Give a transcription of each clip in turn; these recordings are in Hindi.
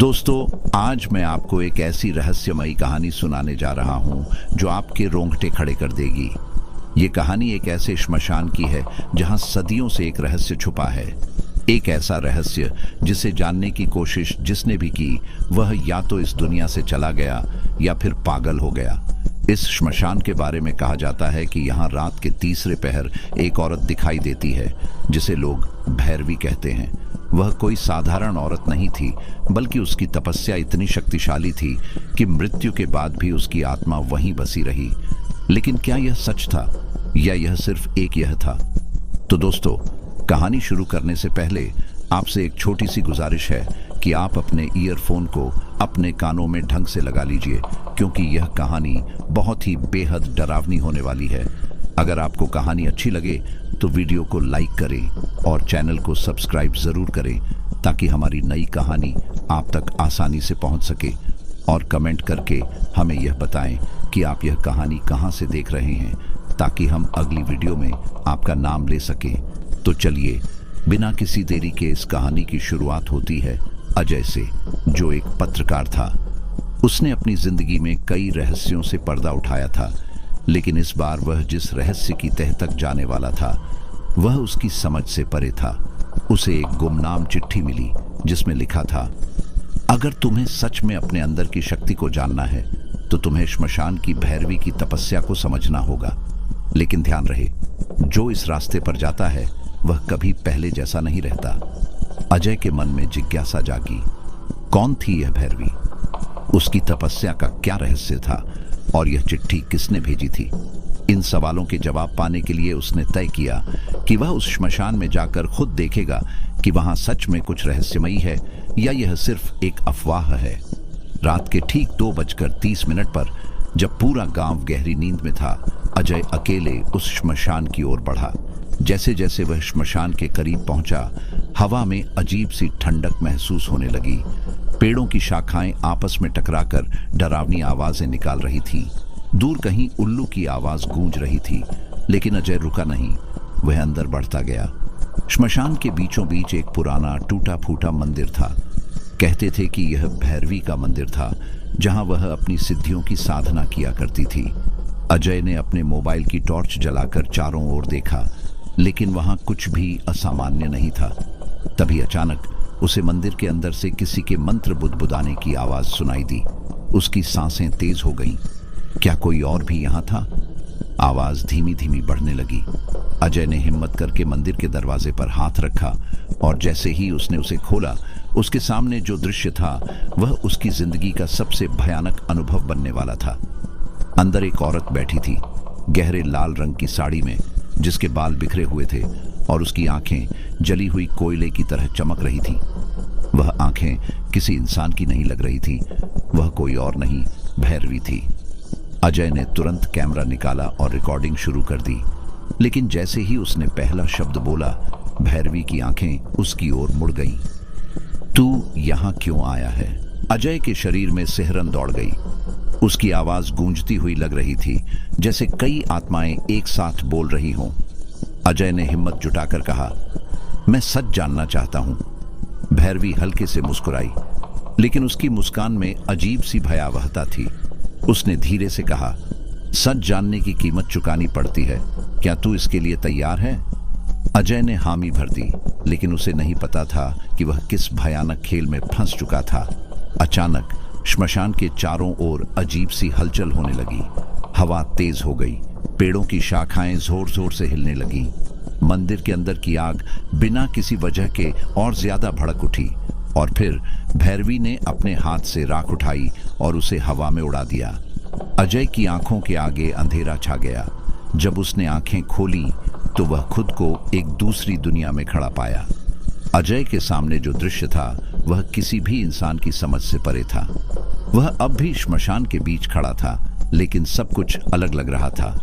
दोस्तों, आज मैं आपको एक ऐसी रहस्यमयी कहानी सुनाने जा रहा हूं जो आपके रोंगटे खड़े कर देगी। ये कहानी एक ऐसे श्मशान की है जहां सदियों से एक रहस्य छुपा है। एक ऐसा रहस्य जिसे जानने की कोशिश जिसने भी की वह या तो इस दुनिया से चला गया या फिर पागल हो गया। इस श्मशान के बारे में कहा जाता है कि यहाँ रात के तीसरे पहर एक औरत दिखाई देती है जिसे लोग भैरवी कहते हैं। वह कोई साधारण औरत नहीं थी, बल्कि उसकी तपस्या इतनी शक्तिशाली थी कि मृत्यु के बाद भी उसकी आत्मा वहीं बसी रही। लेकिन क्या यह सच था या यह सिर्फ एक यह था? तो दोस्तों, कहानी शुरू करने से पहले आपसे एक छोटी सी गुजारिश है कि आप अपने ईयरफोन को अपने कानों में ढंग से लगा लीजिए, क्योंकि यह कहानी बहुत ही बेहद डरावनी होने वाली है। अगर आपको कहानी अच्छी लगे तो वीडियो को लाइक करें और चैनल को सब्सक्राइब जरूर करें ताकि हमारी नई कहानी आप तक आसानी से पहुंच सके। और कमेंट करके हमें यह बताएं कि आप यह कहानी कहां से देख रहे हैं ताकि हम अगली वीडियो में आपका नाम ले सकें। तो चलिए, बिना किसी देरी के इस कहानी की शुरुआत होती है अजय से, जो एक पत्रकार था। उसने अपनी जिंदगी में कई रहस्यों से पर्दा उठाया था, लेकिन इस बार वह जिस रहस्य की तह तक जाने वाला था वह उसकी समझ से परे था। उसे एक गुमनाम चिट्ठी मिली जिसमें लिखा था, अगर तुम्हें सच में अपने अंदर की शक्ति को जानना है तो तुम्हें श्मशान की भैरवी की तपस्या को समझना होगा। लेकिन ध्यान रहे, जो इस रास्ते पर जाता है वह कभी पहले जैसा नहीं रहता। अजय के मन में जिज्ञासा जागी। कौन थी यह भैरवी? उसकी तपस्या का क्या रहस्य था और यह चिट्ठी किसने भेजी थी? इन सवालों के जवाब पाने के लिए उसने तय किया कि वह उस श्मशान में जाकर खुद देखेगा कि वहां सच में कुछ रहस्यमयी है या यह सिर्फ एक अफवाह है। रात के ठीक 2:30 पर, जब पूरा गांव गहरी नींद में था, अजय अकेले उस श्मशान की ओर बढ़ा। जैसे जैसे वह श्मशान के करीब पहुंचा, हवा में अजीब सी ठंडक महसूस होने लगी। पेड़ों की शाखाएं आपस में टकराकर डरावनी आवाजें निकाल रही थीं। दूर कहीं उल्लू की आवाज गूंज रही थी, लेकिन अजय रुका नहीं। वह अंदर बढ़ता गया। श्मशान के बीचों बीच एक पुराना टूटा फूटा मंदिर था। कहते थे कि यह भैरवी का मंदिर था, जहां वह अपनी सिद्धियों की साधना किया करती थी। अजय ने अपने मोबाइल की टॉर्च जलाकर चारों ओर देखा, लेकिन वहां कुछ भी असामान्य नहीं था। तभी अचानक उसे मंदिर के अंदर से किसी के मंत्र बुदबुदाने की आवाज सुनाई दी। उसकी सांसें तेज हो गईं। क्या कोई और भी यहां था? आवाज धीमी धीमी बढ़ने लगी। अजय ने हिम्मत करके मंदिर के दरवाजे पर हाथ रखा और जैसे ही उसने उसे खोला, उसके सामने जो दृश्य था वह उसकी जिंदगी का सबसे भयानक अनुभव बनने वाला था। अंदर एक औरत बैठी थी, गहरे लाल रंग की साड़ी में, जिसके बाल बिखरे हुए थे और उसकी आंखें जली हुई कोयले की तरह चमक रही थी। वह आंखें किसी इंसान की नहीं लग रही थी, वह कोई और नहीं, भैरवी थी। अजय ने तुरंत कैमरा निकाला और रिकॉर्डिंग शुरू कर दी, लेकिन जैसे ही उसने पहला शब्द बोला, भैरवी की आंखें उसकी ओर मुड़ गईं। तू यहां क्यों आया है? अजय के शरीर में सिहरन दौड़ गई। उसकी आवाज गूंजती हुई लग रही थी, जैसे कई आत्माएं एक साथ बोल रही हों। अजय ने हिम्मत जुटाकर कहा, मैं सच जानना चाहता हूं। भैरवी हल्के से मुस्कुराई, लेकिन उसकी मुस्कान में अजीब सी भयावहता थी। उसने धीरे से कहा, सच जानने की कीमत चुकानी पड़ती है, क्या तू इसके लिए तैयार है? अजय ने हामी भर दी, लेकिन उसे नहीं पता था कि वह किस भयानक खेल में फंस चुका था। अचानक श्मशान के चारों ओर अजीब सी हलचल होने लगी। हवा तेज हो गई, पेड़ों की शाखाएं जोर जोर से हिलने लगीं। मंदिर के अंदर की आग बिना किसी वजह के और ज्यादा भड़क उठी और फिर भैरवी ने अपने हाथ से राख उठाई और उसे हवा में उड़ा दिया। अजय की आंखों के आगे अंधेरा छा गया। जब उसने आंखें खोली तो वह खुद को एक दूसरी दुनिया में खड़ा पाया। अजय के सामने जो दृश्य था वह किसी भी इंसान की समझ से परे था। वह अब भी श्मशान के बीच खड़ा था, लेकिन सब कुछ अलग लग रहा था।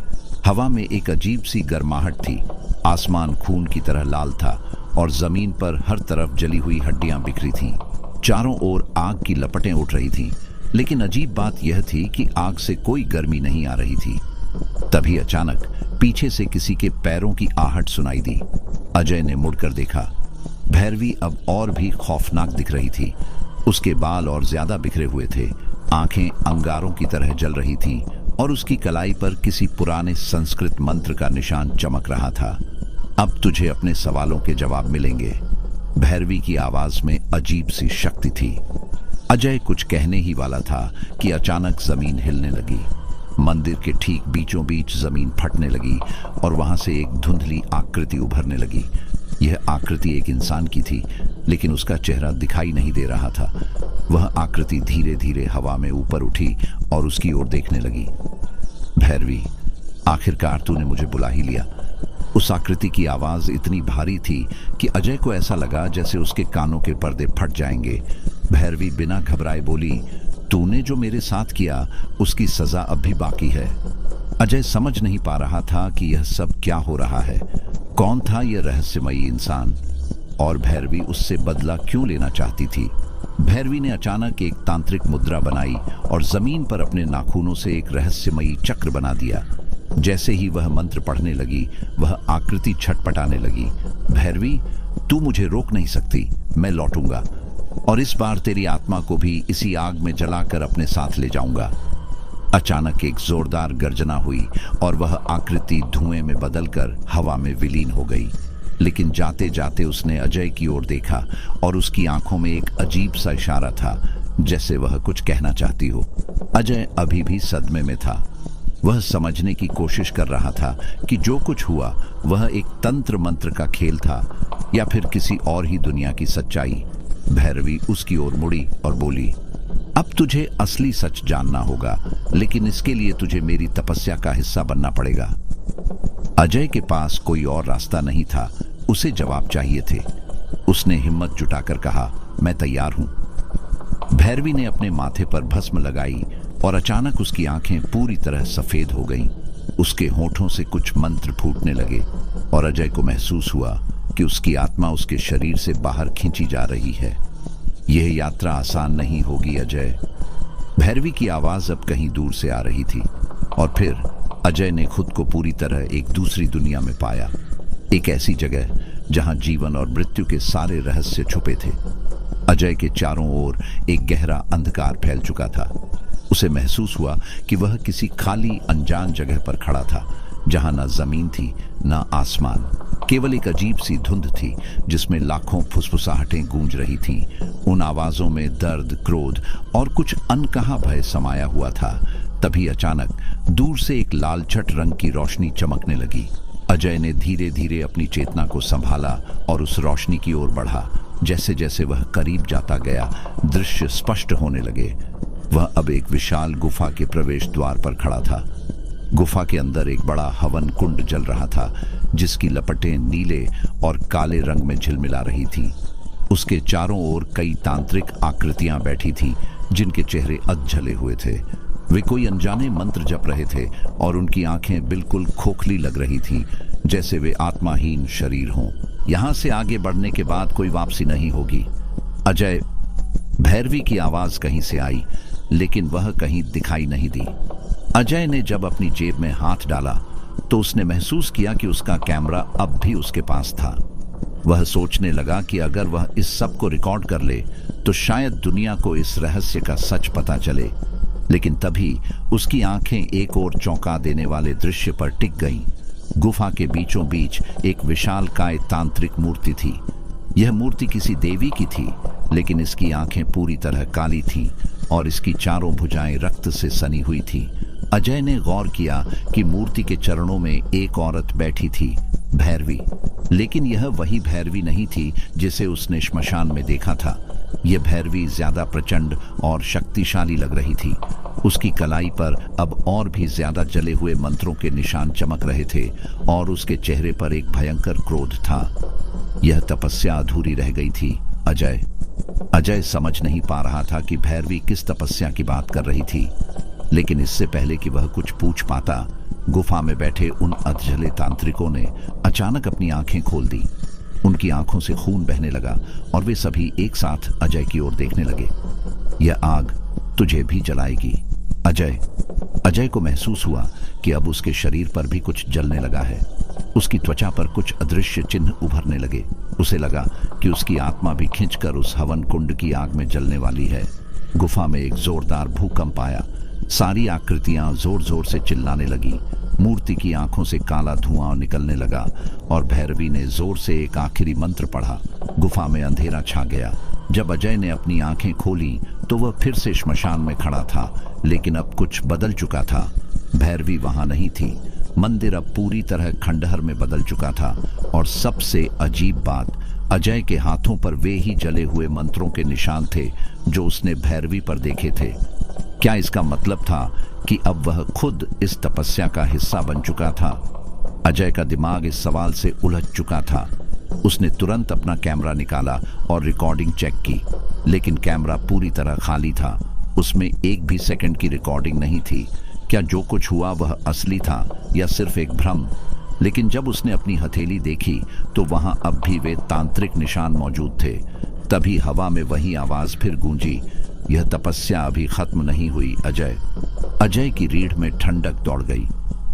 हवा में एक अजीब सी गर्माहट थी, आसमान खून की तरह लाल था और जमीन पर हर तरफ जली हुई हड्डियां बिखरी थीं। चारों ओर आग की लपटें उठ रही थीं, लेकिन अजीब बात यह थी कि आग से कोई गर्मी नहीं आ रही थी। तभी अचानक पीछे से किसी के पैरों की आहट सुनाई दी। अजय ने मुड़कर देखा। भैरवी अब और भी खौफनाक दिख रही थी। उसके बाल और ज्यादा बिखरे हुए थे, आंखें अंगारों की तरह जल रही थीं और उसकी कलाई पर किसी पुराने संस्कृत मंत्र का निशान चमक रहा था। अब तुझे अपने सवालों के जवाब मिलेंगे। भैरवी की आवाज में अजीब सी शक्ति थी। अजय कुछ कहने ही वाला था कि अचानक जमीन हिलने लगी। मंदिर के ठीक बीचों बीच जमीन फटने लगी और वहां से एक धुंधली आकृति उभरने लगी। यह आकृति एक इंसान की थी, लेकिन उसका चेहरा दिखाई नहीं दे रहा था। वह आकृति धीरे धीरे हवा में ऊपर उठी और उसकी ओर देखने लगी। भैरवी, आखिरकार तूने मुझे बुला ही लिया। उस आकृति की आवाज इतनी भारी थी कि अजय को ऐसा लगा जैसे उसके कानों के पर्दे फट जाएंगे। भैरवी बिना घबराए बोली, तूने जो मेरे साथ किया उसकी सजा अब भी बाकी है। अजय समझ नहीं पा रहा था कि यह सब क्या हो रहा है। कौन था यह रहस्यमयी इंसान और भैरवी उससे बदला क्यों लेना चाहती थी? भैरवी ने अचानक एक तांत्रिक मुद्रा बनाई और जमीन पर अपने नाखूनों से एक रहस्यमयी चक्र बना दिया। जैसे ही वह मंत्र पढ़ने लगी, वह आकृति छटपटाने लगी। भैरवी, तू मुझे रोक नहीं सकती, मैं लौटूंगा और इस बार तेरी आत्मा को भी इसी आग में जलाकर अपने साथ ले जाऊंगा। अचानक एक जोरदार गर्जना हुई और वह आकृति धुएं में बदलकर हवा में विलीन हो गई। लेकिन जाते जाते उसने अजय की ओर देखा और उसकी आंखों में एक अजीब सा इशारा था, जैसे वह कुछ कहना चाहती हो। अजय अभी भी सदमे में था। वह समझने की कोशिश कर रहा था कि जो कुछ हुआ वह एक तंत्र मंत्र का खेल था या फिर किसी और ही दुनिया की सच्चाई। भैरवी उसकी ओर मुड़ी और बोली, अब तुझे असली सच जानना होगा, लेकिन इसके लिए तुझे मेरी तपस्या का हिस्सा बनना पड़ेगा। अजय के पास कोई और रास्ता नहीं था, उसे जवाब चाहिए थे। उसने हिम्मत जुटाकर कहा, मैं तैयार हूं। भैरवी ने अपने माथे पर भस्म लगाई और अचानक उसकी आंखें पूरी तरह सफेद हो गईं। उसके होठों से कुछ मंत्र फूटने लगे और अजय को महसूस हुआ कि उसकी आत्मा उसके शरीर से बाहर खींची जा रही है। यह यात्रा आसान नहीं होगी अजय। भैरवी की आवाज अब कहीं दूर से आ रही थी और फिर अजय ने खुद को पूरी तरह एक दूसरी दुनिया में पाया। एक ऐसी जगह जहां जीवन और मृत्यु के सारे रहस्य छुपे थे। अजय के चारों ओर एक गहरा अंधकार फैल चुका था। उसे महसूस हुआ कि वह किसी खाली अनजान जगह पर खड़ा था, जहां न जमीन थी न आसमान, केवल एक अजीब सी धुंध थी जिसमें लाखों फुसफुसाहटें गूंज रही थीं। उन आवाजों में दर्द, क्रोध और कुछ अनकहा भय समाया हुआ था। तभी अचानक दूर से एक लालचट रंग की रोशनी चमकने लगी। अजय ने धीरे धीरे अपनी चेतना को संभाला और उस रोशनी की ओर बढ़ा। जैसे जैसे वह करीब जाता गया, दृश्य स्पष्ट होने लगे। वह अब एक विशाल गुफा के प्रवेश द्वार पर खड़ा था। गुफा के अंदर एक बड़ा हवन कुंड जल रहा था, जिसकी लपटें नीले और काले रंग में झिलमिला रही थीं। उसके चारों ओर कई तांत्रिक आकृतियां बैठी थीं, जिनके चेहरे अधजले हुए थे। वे कोई अनजाने मंत्र जप रहे थे और उनकी आंखें बिल्कुल खोखली लग रही थीं, जैसे वे आत्माहीन शरीर हों। यहां से आगे बढ़ने के बाद कोई वापसी नहीं होगी। अजय, भैरवी की आवाज कहीं से आई, लेकिन वह कहीं दिखाई नहीं दी। अजय ने जब अपनी जेब में हाथ डाला तो उसने महसूस किया कि उसका कैमरा अब भी उसके पास था। वह सोचने लगा कि अगर वह इस सब को रिकॉर्ड कर ले तो शायद दुनिया को इस रहस्य का सच पता चले। लेकिन तभी उसकी आंखें एक और चौंका देने वाले दृश्य पर टिक गईं। गुफा के बीचों बीच एक विशालकाय तांत्रिक मूर्ति थी। यह मूर्ति किसी देवी की थी, लेकिन इसकी आंखें पूरी तरह काली थीं और इसकी चारों भुजाएं रक्त से सनी हुई थी। अजय ने गौर किया कि मूर्ति के चरणों में एक औरत बैठी थी, भैरवी। लेकिन यह वही भैरवी नहीं थी जिसे उसने श्मशान में देखा था। यह भैरवी ज्यादा प्रचंड और शक्तिशाली लग रही थी। उसकी कलाई पर अब और भी ज्यादा जले हुए मंत्रों के निशान चमक रहे थे और उसके चेहरे पर एक भयंकर क्रोध था। यह तपस्या अधूरी रह गई थी। अजय समझ नहीं पा रहा था कि भैरवी किस तपस्या की बात कर रही थी। लेकिन इससे पहले कि वह कुछ पूछ पाता, गुफा में बैठे उन अधजले तांत्रिकों ने अचानक अपनी आंखें खोल दी। उनकी आंखों से खून बहने लगा और वे सभी एक साथ अजय की ओर देखने लगे। यह आग तुझे भी जलाएगी, अजय। अजय को महसूस हुआ कि अब उसके शरीर पर भी कुछ जलने लगा है। उसकी त्वचा पर कुछ अदृश्य चिन्ह उभरने लगे। उसे लगा कि उसकी आत्मा भी खिंचकर उस हवन कुंड की आग में जलने वाली है। गुफा में एक जोरदार भूकंप आया। सारी आकृतियां जोर जोर से चिल्लाने लगी। मूर्ति की आंखों से काला धुआं निकलने लगा और भैरवी ने जोर से एक आखिरी मंत्र पढ़ा। गुफा में अंधेरा छा गया। जब अजय ने अपनी आंखें खोली तो वह फिर से श्मशान में खड़ा था, लेकिन अब कुछ बदल चुका था। भैरवी वहां नहीं थी। मंदिर अब पूरी तरह खंडहर में बदल चुका था और सबसे अजीब बात, अजय के हाथों पर वे ही जले हुए मंत्रों के निशान थे जो उसने भैरवी पर देखे थे। क्या इसका मतलब था कि अब वह खुद इस तपस्या का हिस्सा बन चुका था? अजय का दिमाग इस सवाल से उलझ चुका था। उसने तुरंत अपना कैमरा निकाला और रिकॉर्डिंग चेक की, लेकिन कैमरा पूरी तरह खाली था। उसमें एक भी सेकंड की रिकॉर्डिंग नहीं थी। क्या जो कुछ हुआ वह असली था या सिर्फ एक भ्रम? लेकिन जब उसने अपनी हथेली देखी तो वहां अब भी वे तांत्रिक निशान मौजूद थे। तभी हवा में वही आवाज फिर गूंजी, यह तपस्या अभी खत्म नहीं हुई अजय। अजय की रीढ़ में ठंडक दौड़ गई।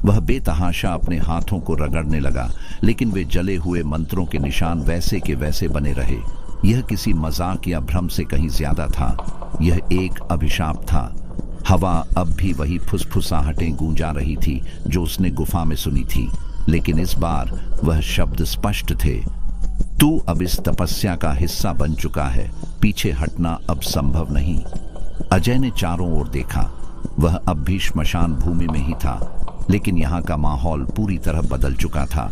वह बेतहाशा अपने हाथों को रगड़ने लगा, लेकिन वे जले हुए मंत्रों के निशान वैसे के वैसे बने रहे। यह किसी मजाक या भ्रम से कहीं ज्यादा था। यह एक अभिशाप था। हवा अब भी वही फुसफुसाहटें गूंजा रही थी जो उसने गुफा में सुनी थी, लेकिन इस बार वह शब्द स्पष्ट थे। तू अब इस तपस्या का हिस्सा बन चुका है, पीछे हटना अब संभव नहीं। अजय ने चारों ओर देखा। वह अब भी श्मशान भूमि में ही था, लेकिन यहाँ का माहौल पूरी तरह बदल चुका था।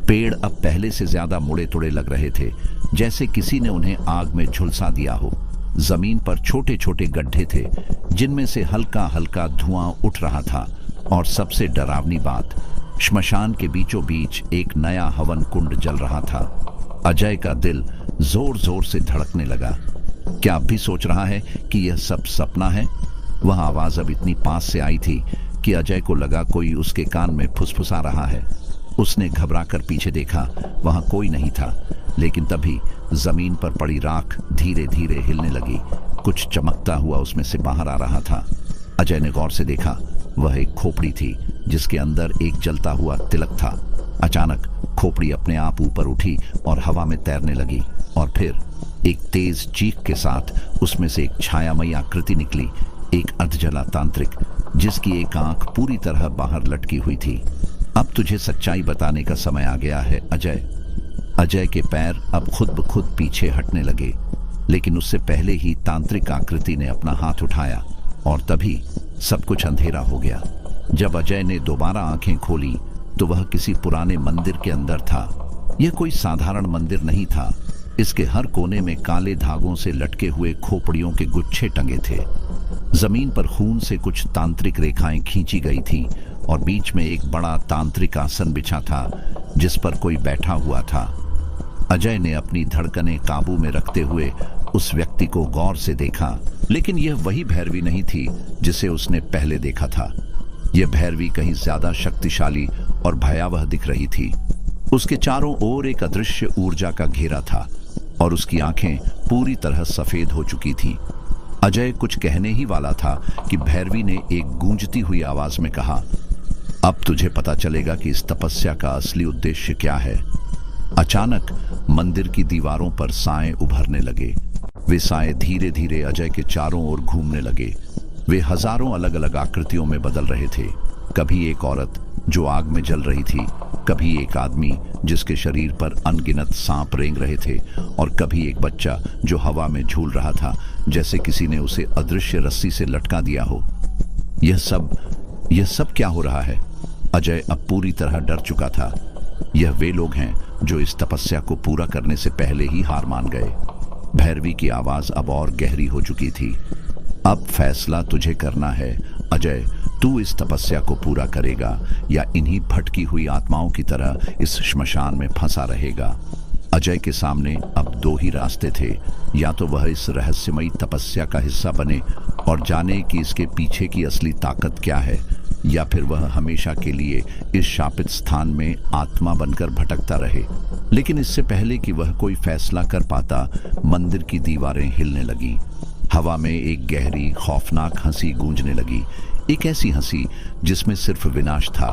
पेड़ अब पहले से ज्यादा मुड़े तुड़े लग रहे थे, जैसे किसी ने उन्हें आग में झुलसा दिया हो। जमीन पर छोटे छोटे गड्ढे थे जिनमें से हल्का हल्का धुआं उठ रहा था, और सबसे डरावनी बात, श्मशान के बीचों बीच एक नया हवन कुंड जल रहा था। अजय का दिल जोर जोर से धड़कने लगा। क्या अब भी सोच रहा है कि यह सब सपना है? वह आवाज अब इतनी पास से आई थी कि अजय को लगा कोई उसके कान में फुसफुसा रहा है। उसने घबराकर पीछे देखा। वहां कोई नहीं था, लेकिन तभी जमीन पर पड़ी राख धीरे धीरे हिलने लगी। कुछ चमकता हुआ उसमें से बाहर आ रहा था। अजय ने गौर से देखा। वह एक खोपड़ी थी जिसके अंदर एक जलता हुआ तिलक था। अचानक खोपड़ी अपने आप ऊपर उठी और हवा में तैरने लगी, और फिर एक तेज चीख के साथ उसमें से एक छायामयी आकृति निकली, एक अर्धजला तांत्रिक जिसकी एक आंख पूरी तरह बाहर लटकी हुई थी। अब तुझे सच्चाई बताने का समय आ गया है अजय। अजय के पैर अब खुद ब खुद पीछे हटने लगे, लेकिन उससे पहले ही तांत्रिक आकृति ने अपना हाथ उठाया और तभी सब कुछ अंधेरा हो गया। जब अजय ने दोबारा आंखें खोली तो वह किसी पुराने मंदिर के अंदर था। यह कोई साधारण मंदिर नहीं था। इसके हर कोने में काले धागों से लटके हुए खोपड़ियों के गुच्छे टंगे थे। जमीन पर खून से कुछ तांत्रिक रेखाएं खींची गई थी और बीच में एक बड़ा तांत्रिक आसन बिछा था जिस पर कोई बैठा हुआ था। अजय ने अपनी धड़कनें काबू में रखते हुए उस व्यक्ति को गौर से देखा, लेकिन यह वही भैरवी नहीं थी जिसे उसने पहले देखा था। यह भैरवी कहीं ज्यादा शक्तिशाली और भयावह दिख रही थी। उसके चारों ओर एक अदृश्य ऊर्जा का घेरा था और उसकी आंखें पूरी तरह सफेद हो चुकी थी। अजय कुछ कहने ही वाला था कि भैरवी ने एक गूंजती हुई आवाज में कहा, अब तुझे पता चलेगा कि इस तपस्या का असली उद्देश्य क्या है। अचानक मंदिर की दीवारों पर साए उभरने लगे। वे साए धीरे धीरे अजय के चारों ओर घूमने लगे। वे हजारों अलग अलग आकृतियों में बदल रहे थे। कभी एक औरत जो आग में जल रही थी, कभी एक आदमी जिसके शरीर पर अनगिनत सांप रेंग रहे थे, और कभी एक बच्चा जो हवा में झूल रहा था जैसे किसी ने उसे अदृश्य रस्सी से लटका दिया हो। यह सब क्या हो रहा है? अजय अब पूरी तरह डर चुका था। यह वे लोग हैं जो इस तपस्या को पूरा करने से पहले ही हार मान गए। भैरवी की आवाज अब और गहरी हो चुकी थी। अब फैसला तुझे करना है अजय, तू इस तपस्या को पूरा करेगा या इन्हीं भटकी हुई आत्माओं की तरह इस श्मशान में फंसा रहेगा। अजय के सामने अब दो ही रास्ते थे, या तो वह इस रहस्यमयी तपस्या का हिस्सा बने और जाने कि इसके पीछे की असली ताकत क्या है, या फिर वह हमेशा के लिए इस शापित स्थान में आत्मा बनकर भटकता रहे। लेकिन इससे पहले कि वह कोई फैसला कर पाता, मंदिर की दीवारें हिलने लगी। हवा में एक गहरी खौफनाक हंसी गूंजने लगी, एक ऐसी हंसी जिसमें सिर्फ विनाश था।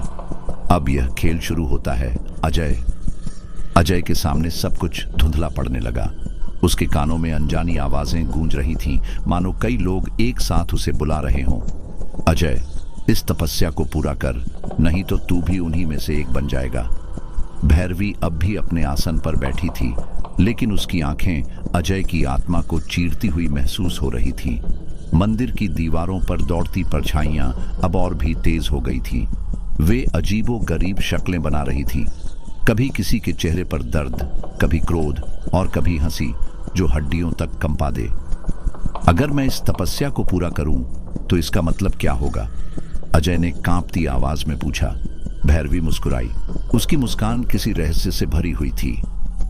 अब यह खेल शुरू होता है। अजय अजय के सामने सब कुछ धुंधला पड़ने लगा। उसके कानों में अनजानी आवाजें गूंज रही थीं, मानो कई लोग एक साथ उसे बुला रहे हों। अजय, इस तपस्या को पूरा कर, नहीं तो तू भी उन्हीं में से एक बन जाएगा। भैरवी अब भी अपने आसन पर बैठी थी, लेकिन उसकी आंखें अजय की आत्मा को चीरती हुई महसूस हो रही थी। मंदिर की दीवारों पर दौड़ती परछाइयां अब और भी तेज हो गई थी। वे अजीबो-गरीब शक्लें बना रही थी, कभी किसी के चेहरे पर दर्द, कभी क्रोध और कभी हंसी जो हड्डियों तक कंपा दे। अगर मैं इस तपस्या को पूरा करूं तो इसका मतलब क्या होगा? अजय ने कांपती आवाज में पूछा। भैरवी मुस्कुराई। उसकी मुस्कान किसी रहस्य से भरी हुई थी।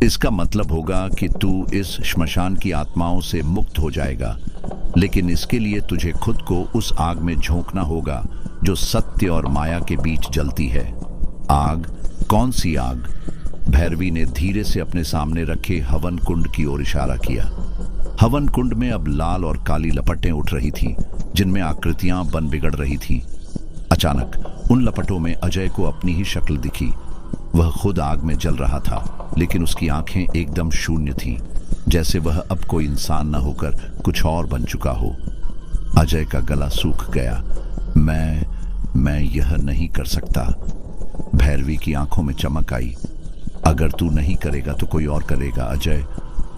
इसका मतलब होगा कि तू इस श्मशान की आत्माओं से मुक्त हो जाएगा, लेकिन इसके लिए तुझे खुद को उस आग में झोंकना होगा जो सत्य और माया के बीच जलती है। आग? कौन सी आग? भैरवी ने धीरे से अपने सामने रखे हवन कुंड की ओर इशारा किया। हवन कुंड में अब लाल और काली लपटें उठ रही थीं, जिनमें आकृतियां बन बिगड़ रही थीं। अचानक उन लपटों में अजय को अपनी ही शक्ल दिखी। वह खुद आग में जल रहा था, लेकिन उसकी आंखें एकदम शून्य थीं, जैसे वह अब कोई इंसान न होकर कुछ और बन चुका हो। अजय का गला सूख गया। मैं यह नहीं कर सकता। भैरवी की आंखों में चमक आई। अगर तू नहीं करेगा तो कोई और करेगा अजय,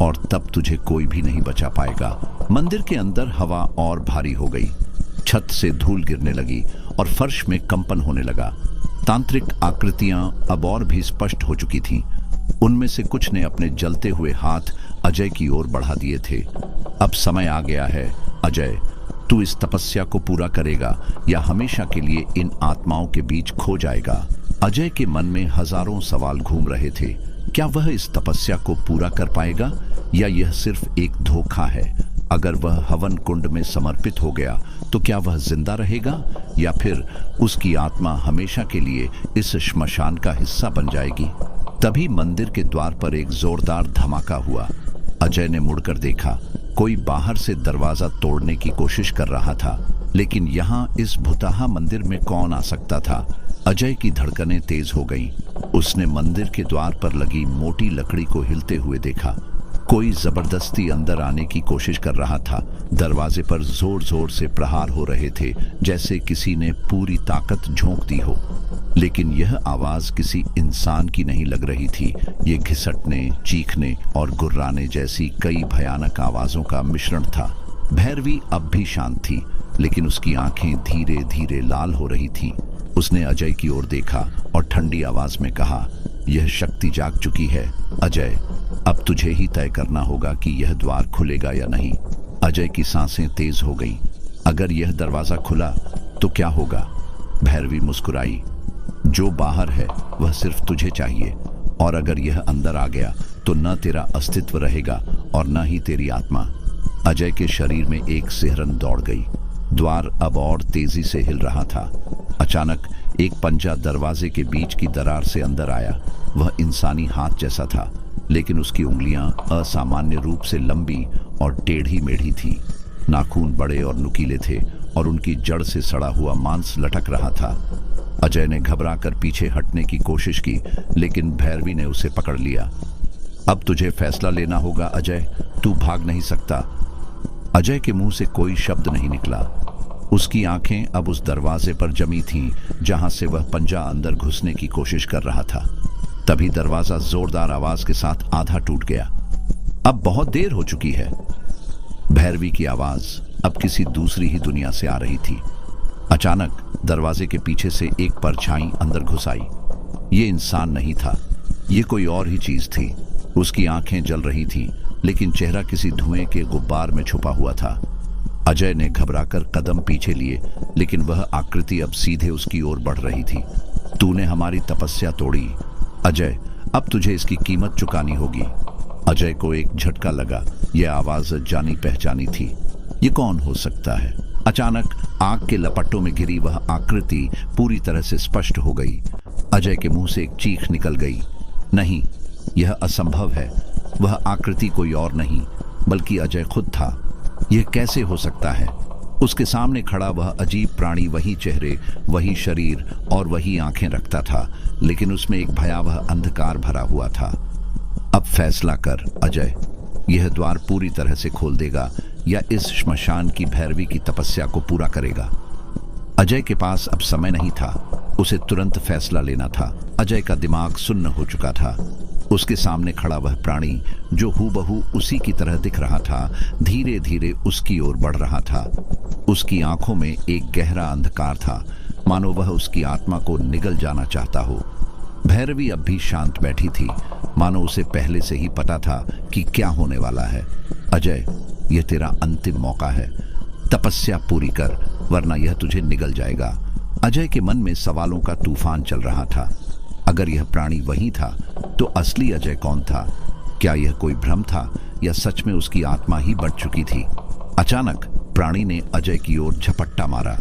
और तब तुझे कोई भी नहीं बचा पाएगा। मंदिर के अंदर हवा और भारी हो गई। छत से धूल गिरने लगी और फर्श में कंपन होने लगा। तांत्रिक आकृतियां अब और भी स्पष्ट हो चुकी थीं। उनमें से कुछ ने अपने जलते हुए हाथ अजय की ओर बढ़ा दिए थे। अब समय आ गया है अजय, तू इस तपस्या को पूरा करेगा या हमेशा के लिए इन आत्माओं के बीच खो जाएगा। अजय के मन में हजारों सवाल घूम रहे थे। क्या वह इस तपस्या को पूरा कर पाएगा या यह सिर्फ एक धोखा है? अगर वह हवन कुंड में समर्पित हो गया तो क्या वह जिंदा रहेगा या फिर उसकी आत्मा हमेशा के लिए इस श्मशान का हिस्सा बन जाएगी? तभी मंदिर के द्वार पर एक जोरदार धमाका हुआ। अजय ने मुड़कर देखा। कोई बाहर से दरवाजा तोड़ने की कोशिश कर रहा था, लेकिन यहाँ इस भुताहा मंदिर में कौन आ सकता था? अजय की धड़कनें तेज हो गईं। उसने मंदिर के द्वार पर लगी मोटी लकड़ी को हिलते हुए देखा। कोई जबरदस्ती अंदर आने की कोशिश कर रहा था। दरवाजे पर जोर जोर से प्रहार हो रहे थे, जैसे किसी ने पूरी ताकत झोंक दी हो। लेकिन यह आवाज किसी इंसान की नहीं लग रही थी। ये घिसटने, चीखने और गुर्राने जैसी कई भयानक आवाजों का मिश्रण था। भैरवी अब भी शांत थी, लेकिन उसकी आंखें धीरे धीरे लाल हो रही थीं। उसने अजय की ओर देखा और ठंडी आवाज में कहा, यह शक्ति जाग चुकी है अजय, अब तुझे ही तय करना होगा कि यह द्वार खुलेगा या नहीं। अजय की सांसें तेज हो गईं। अगर यह दरवाजा खुला तो क्या होगा? भैरवी मुस्कुराई। जो बाहर है वह सिर्फ तुझे चाहिए, और अगर यह अंदर आ गया तो न तेरा अस्तित्व रहेगा और न ही तेरी आत्मा। अजय के शरीर में एक सिहरन दौड़ गई। द्वार अब और तेजी से हिल रहा था। अचानक एक पंजा दरवाजे के बीच की दरार से अंदर आया। वह इंसानी हाथ जैसा था, लेकिन उसकी उंगलियां असामान्य रूप से लंबी और टेढ़ी मेढ़ी थी। नाखून बड़े और नुकीले थे और उनकी जड़ से सड़ा हुआ मांस लटक रहा था। अजय ने घबराकर पीछे हटने की कोशिश की, लेकिन भैरवी ने उसे पकड़ लिया। अब तुझे फैसला लेना होगा अजय, तू भाग नहीं सकता। अजय के मुंह से कोई शब्द नहीं निकला। उसकी आंखें अब उस दरवाजे पर जमी थीं जहां से वह पंजा अंदर घुसने की कोशिश कर रहा था। तभी दरवाजा जोरदार आवाज के साथ आधा टूट गया। अब बहुत देर हो चुकी है। भैरवी की आवाज अब किसी दूसरी ही दुनिया से आ रही थी। अचानक दरवाजे के पीछे से एक परछाई अंदर घुस आई। ये इंसान नहीं था, ये कोई और ही चीज थी। उसकी आंखें जल रही थीं, लेकिन चेहरा किसी धुएं के गुब्बार में छुपा हुआ था। अजय ने घबराकर कदम पीछे लिए, लेकिन वह आकृति अब सीधे उसकी ओर बढ़ रही थी। तूने हमारी तपस्या तोड़ी अजय, अब तुझे इसकी कीमत चुकानी होगी। अजय को एक झटका लगा। यह आवाज जानी पहचानी थी। ये कौन हो सकता है? अचानक आग के लपटों में घिरी वह आकृति पूरी तरह से स्पष्ट हो गई। अजय के मुंह से एक चीख निकल गई। नहीं, यह असंभव है। वह आकृति कोई और नहीं बल्कि अजय खुद था। यह कैसे हो सकता है? उसके सामने खड़ा वह अजीब प्राणी वही चेहरे, वही शरीर और वही आंखें रखता था, लेकिन उसमें एक भयावह अंधकार भरा हुआ था। अब फैसला कर अजय, यह द्वार पूरी तरह से खोल देगा या इस श्मशान की भैरवी की तपस्या को पूरा करेगा। अजय के पास अब समय नहीं था, उसे तुरंत फैसला लेना था। अजय का दिमाग सुन्न हो चुका था। उसके सामने खड़ा वह प्राणी जो हूबहू उसी की तरह दिख रहा था, धीरे धीरे उसकी ओर बढ़ रहा था। उसकी आंखों में एक गहरा अंधकार था, मानो वह उसकी आत्मा को निगल जाना चाहता हो। भैरवी अब भी शांत बैठी थी, मानो उसे पहले से ही पता था कि क्या होने वाला है। अजय, यह तेरा अंतिम मौका है, तपस्या पूरी कर, वरना यह तुझे निगल जाएगा। अजय के मन में सवालों का तूफान चल रहा था। अगर यह प्राणी वही था तो असली अजय कौन था? क्या यह कोई भ्रम था या सच में उसकी आत्मा ही बढ़ चुकी थी? अचानक प्राणी ने अजय की ओर झपट्टा मारा।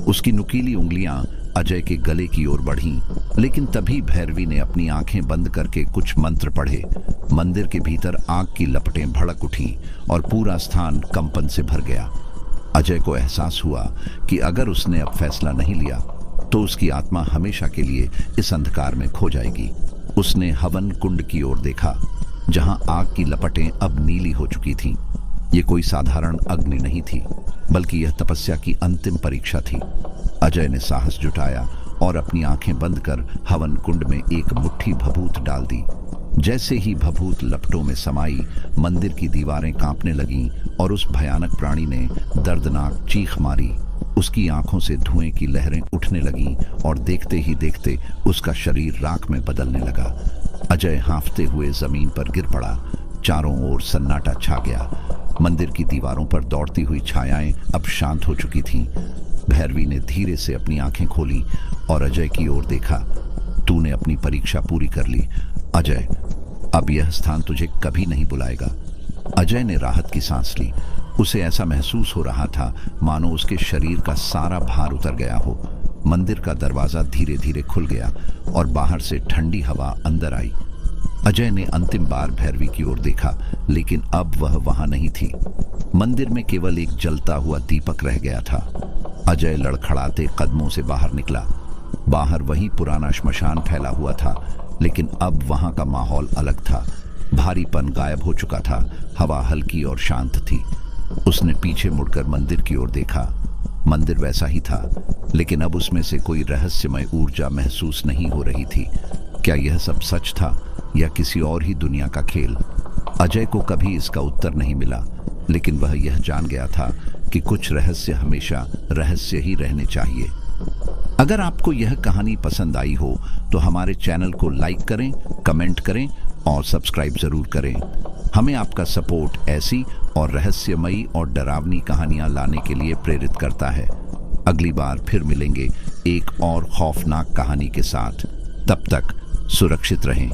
उसकी नुकीली उंगलियां अजय के गले की ओर बढ़ीं, लेकिन तभी भैरवी ने अपनी आंखें बंद करके कुछ मंत्र पढ़े। मंदिर के भीतर आग की लपटें भड़क उठीं और पूरा स्थान कंपन से भर गया। अजय को एहसास हुआ कि अगर उसने अब फैसला नहीं लिया तो उसकी आत्मा हमेशा के लिए इस अंधकार में खो जाएगी। उसने हवन कुंड की ओर देखा, जहां आग की लपटें अब नीली हो चुकी थीं। ये कोई साधारण अग्नि नहीं थी, बल्कि यह तपस्या की अंतिम परीक्षा थी। अजय ने साहस जुटाया और अपनी आंखें बंद कर हवन कुंड में एक मुट्ठी भभूत डाल दी। जैसे ही भभूत लपटों में समाई, मंदिर की दीवारें कांपने लगीं और उस भयानक प्राणी ने दर्दनाक चीख मारी। उसकी आंखों से धुएं की लहरें उठने लगीं और देखते ही देखते उसका शरीर राख में बदलने लगा। अजय हांफते हुए जमीन पर गिर पड़ा। चारों ओर सन्नाटा छा गया। मंदिर की दीवारों पर दौड़ती हुई छायाएं अब शांत हो चुकी थीं। भैरवी ने धीरे से अपनी आंखें खोली और अजय की ओर देखा। तूने अपनी परीक्षा पूरी कर ली अजय, अब यह स्थान तुझे कभी नहीं बुलाएगा। अजय ने राहत की सांस ली। उसे ऐसा महसूस हो रहा था मानो उसके शरीर का सारा भार उतर गया हो। मंदिर का दरवाजा धीरे धीरे खुल गया और बाहर से ठंडी हवा अंदर आई। अजय ने अंतिम बार भैरवी की ओर देखा, लेकिन अब वह वहां नहीं थी। मंदिर में केवल एक जलता हुआ दीपक रह गया था। अजय लड़खड़ाते कदमों से बाहर निकला। बाहर वही पुराना श्मशान फैला हुआ था, लेकिन अब वहां का माहौल अलग था। भारीपन गायब हो चुका था, हवा हल्की और शांत थी। उसने पीछे मुड़कर मंदिर की ओर देखा। मंदिर वैसा ही था, लेकिन अब उसमें से कोई रहस्यमय ऊर्जा महसूस नहीं हो रही थी। क्या यह सब सच था या किसी और ही दुनिया का खेल? अजय को कभी इसका उत्तर नहीं मिला, लेकिन वह यह जान गया था कि कुछ रहस्य हमेशा रहस्य ही रहने चाहिए। अगर आपको यह कहानी पसंद आई हो तो हमारे चैनल को लाइक करें, कमेंट करें और सब्सक्राइब जरूर करें। हमें आपका सपोर्ट ऐसी और रहस्यमयी और डरावनी कहानियां लाने के लिए प्रेरित करता है। अगली बार फिर मिलेंगे एक और खौफनाक कहानी के साथ। तब तक सुरक्षित रहें।